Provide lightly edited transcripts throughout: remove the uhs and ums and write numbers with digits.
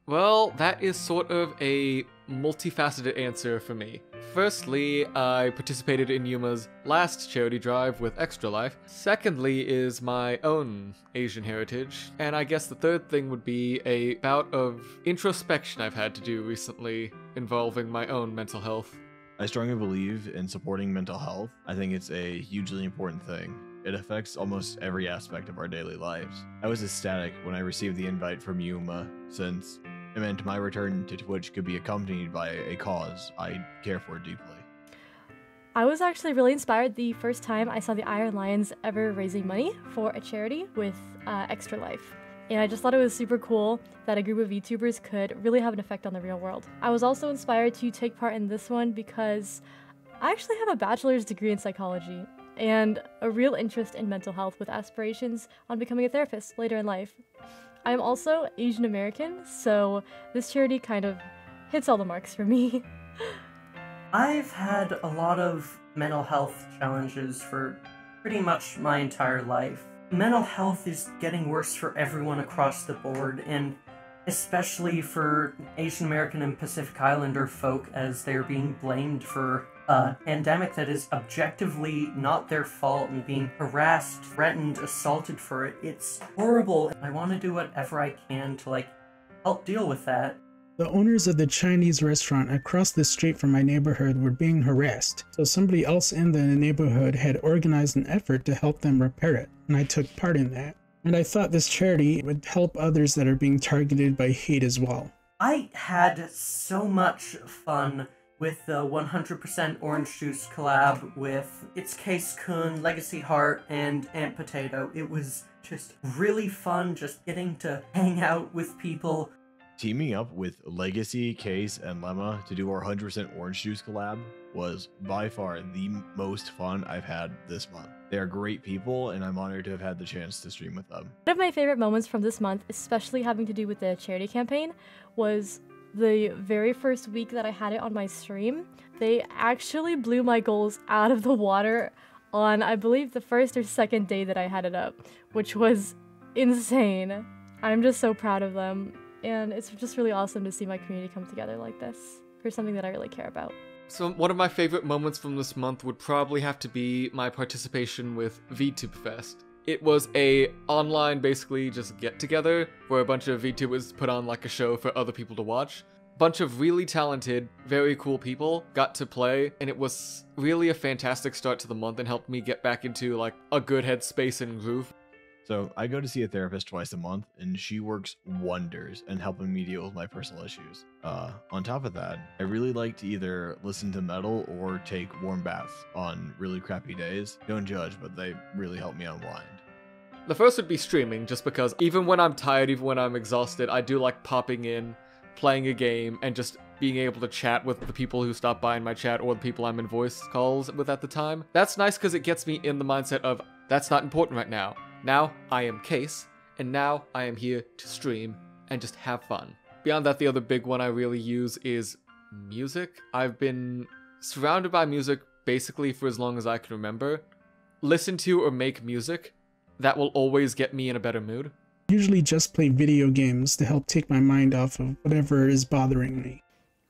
Well, that is sort of a multifaceted answer for me. Firstly, I participated in Yuma's last charity drive with Extra Life. Secondly is my own Asian heritage. And I guess the third thing would be a bout of introspection I've had to do recently involving my own mental health. I strongly believe in supporting mental health. I think it's a hugely important thing. It affects almost every aspect of our daily lives. I was ecstatic when I received the invite from Yuma, since it meant my return to Twitch could be accompanied by a cause I care for deeply. I was actually really inspired the first time I saw the Iron Lions ever raising money for a charity with Extra Life. And I just thought it was super cool that a group of VTubers could really have an effect on the real world. I was also inspired to take part in this one because I actually have a bachelor's degree in psychology and a real interest in mental health with aspirations on becoming a therapist later in life. I'm also Asian American, so this charity kind of hits all the marks for me. I've had a lot of mental health challenges for pretty much my entire life. Mental health is getting worse for everyone across the board, and especially for Asian American and Pacific Islander folk, as they're being blamed for a pandemic that is objectively not their fault and being harassed, threatened, assaulted for it. It's horrible. I want to do whatever I can to help deal with that. The owners of the Chinese restaurant across the street from my neighborhood were being harassed, so somebody else in the neighborhood had organized an effort to help them repair it, and I took part in that. And I thought this charity would help others that are being targeted by hate as well. I had so much fun with the 100% Orange Juice collab with It's Case-kun, Legacy Heart, and Aunt Potato. It was just really fun just getting to hang out with people. Teaming up with Legacy, Case, and Lemma to do our 100% Orange Juice collab was by far the most fun I've had this month. They are great people, and I'm honored to have had the chance to stream with them. One of my favorite moments from this month, especially having to do with the charity campaign, was the very first week that I had it on my stream. They actually blew my goals out of the water on, I believe, the first or second day that I had it up, which was insane. I'm just so proud of them. And it's just really awesome to see my community come together like this for something that I really care about. So one of my favorite moments from this month would probably have to be my participation with VTube Fest. It was a online, basically just get together where a bunch of VTubers put on a show for other people to watch. Bunch of really talented, very cool people got to play, and it was really a fantastic start to the month and helped me get back into a good headspace and groove. So I go to see a therapist twice a month, and she works wonders in helping me deal with my personal issues. On top of that, I really like to either listen to metal or take warm baths on really crappy days. Don't judge, but they really help me unwind. The first would be streaming, just because even when I'm tired, even when I'm exhausted, I do like popping in, playing a game, and just being able to chat with the people who stop by in my chat or the people I'm in voice calls with at the time. That's nice because it gets me in the mindset of, that's not important right now. Now I am Case, and now I am here to stream and just have fun. Beyond that, the other big one I really use is music. I've been surrounded by music basically for as long as I can remember. Listen to or make music. That will always get me in a better mood. Usually just play video games to help take my mind off of whatever is bothering me.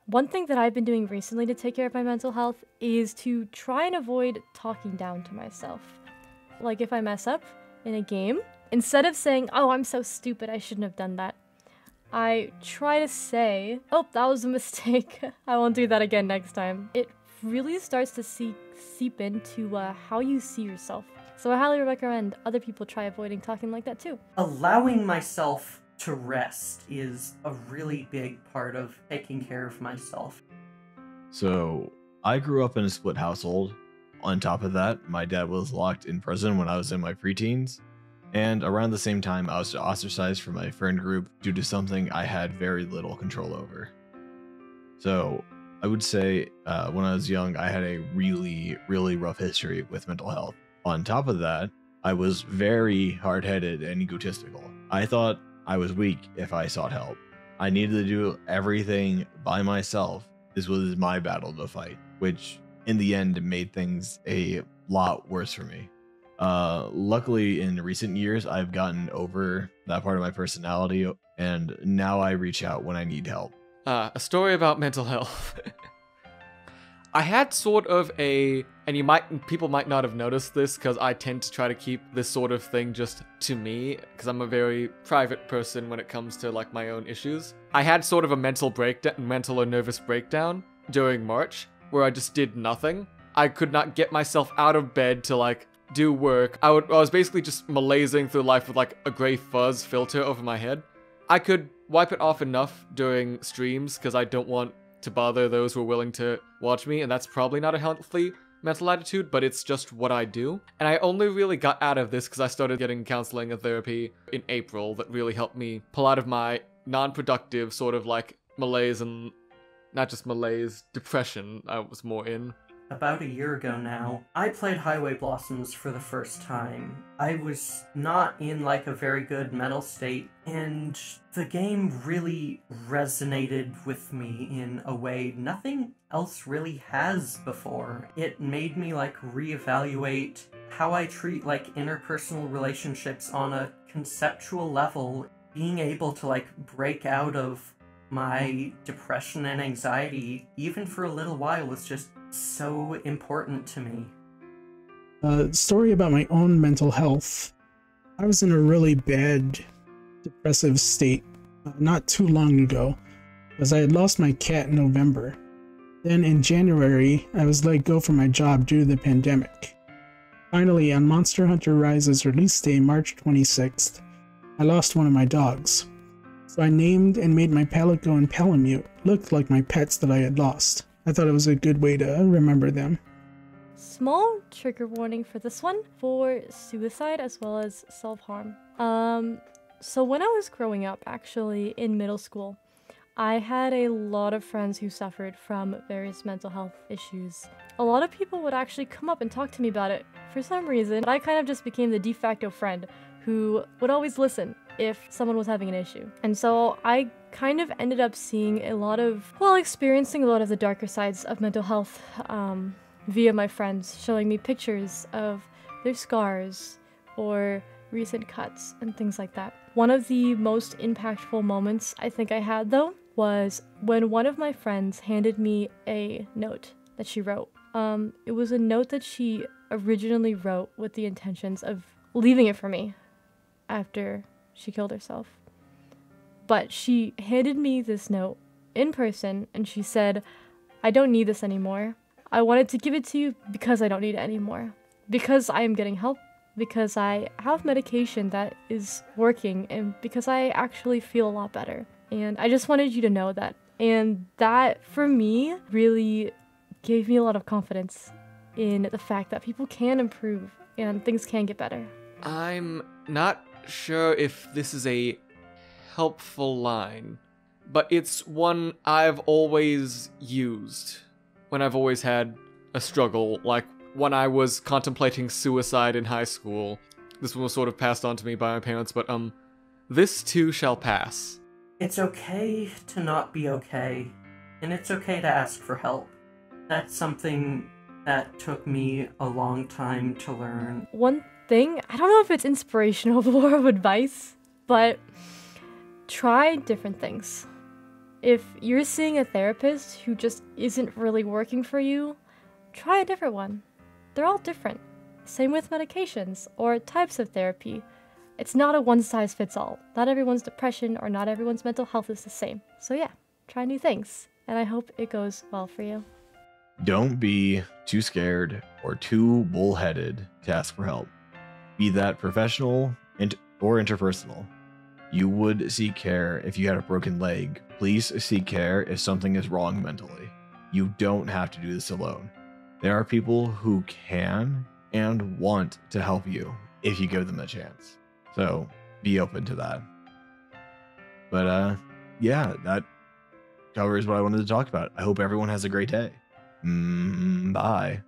One thing that I've been doing recently to take care of my mental health is to try and avoid talking down to myself. Like if I mess up in a game, instead of saying, oh, I'm so stupid, I shouldn't have done that, I try to say, oh, that was a mistake, I won't do that again next time. It really starts to seep into how you see yourself. So I highly recommend other people try avoiding talking like that too. Allowing myself to rest is a really big part of taking care of myself. So I grew up in a split household. On top of that, my dad was locked in prison when I was in my preteens, and around the same time I was ostracized from my friend group due to something I had very little control over. So I would say when I was young, I had a really, really rough history with mental health. On top of that, I was very hard-headed and egotistical. I thought I was weak if I sought help. I needed to do everything by myself. This was my battle to fight, which in the end made things a lot worse for me. Luckily, in recent years, I've gotten over that part of my personality and now I reach out when I need help. A story about mental health. I had sort of people might not have noticed this because I tend to try to keep this sort of thing just to me because I'm a very private person when it comes to like my own issues. I had sort of a mental or nervous breakdown during March where I just did nothing. I could not get myself out of bed to like do work. I was basically just malazing through life with like a gray fuzz filter over my head. I could wipe it off enough during streams because I don't want to bother those who are willing to watch me, and that's probably not a healthy mental attitude, but it's just what I do. And I only really got out of this because I started getting counseling and therapy in April that really helped me pull out of my non-productive sort of like malaise, and not just malaise, depression I was more in. About a year ago now, I played Highway Blossoms for the first time. I was not in like a very good mental state, and the game really resonated with me in a way nothing else really has before. It made me like reevaluate how I treat like interpersonal relationships on a conceptual level. Being able to like break out of my depression and anxiety, even for a little while, was just so important to me. Story about my own mental health. I was in a really bad depressive state not too long ago, as I had lost my cat in November. Then in January, I was let go from my job due to the pandemic. Finally, on Monster Hunter Rise's release day, March 26th, I lost one of my dogs. So I named and made my Palico and Palamute look like my pets that I had lost. I thought it was a good way to remember them. Small trigger warning for this one, for suicide as well as self-harm. So when I was growing up, actually in middle school, I had a lot of friends who suffered from various mental health issues. A lot of people would actually come up and talk to me about it for some reason. I kind of just became the de facto friend who would always listen if someone was having an issue. And so I kind of ended up seeing experiencing a lot of the darker sides of mental health via my friends showing me pictures of their scars or recent cuts and things like that. One of the most impactful moments I think I had though was when one of my friends handed me a note that she wrote. It was a note that she originally wrote with the intentions of leaving it for me after she killed herself. But she handed me this note in person and she said, "I don't need this anymore. I wanted to give it to you because I don't need it anymore. Because I am getting help, because I have medication that is working, and because I actually feel a lot better. And I just wanted you to know that." And that, for me, really gave me a lot of confidence in the fact that people can improve and things can get better. I'm not sure if this is a helpful line, but it's one I've always used when I've always had a struggle, like when I was contemplating suicide in high school. This one was sort of passed on to me by my parents, but this too shall pass. It's okay to not be okay, and it's okay to ask for help. That's something that took me a long time to learn. One thing, I don't know if it's inspirational or of advice, but try different things. If you're seeing a therapist who just isn't really working for you, try a different one. They're all different. Same with medications or types of therapy. It's not a one-size-fits-all. Not everyone's depression or not everyone's mental health is the same. So yeah, try new things, and I hope it goes well for you. Don't be too scared or too bullheaded to ask for help. Be that professional or interpersonal. You would seek care if you had a broken leg. Please seek care if something is wrong mentally. You don't have to do this alone. There are people who can and want to help you if you give them a chance. So be open to that. But yeah, that covers what I wanted to talk about. I hope everyone has a great day. Bye.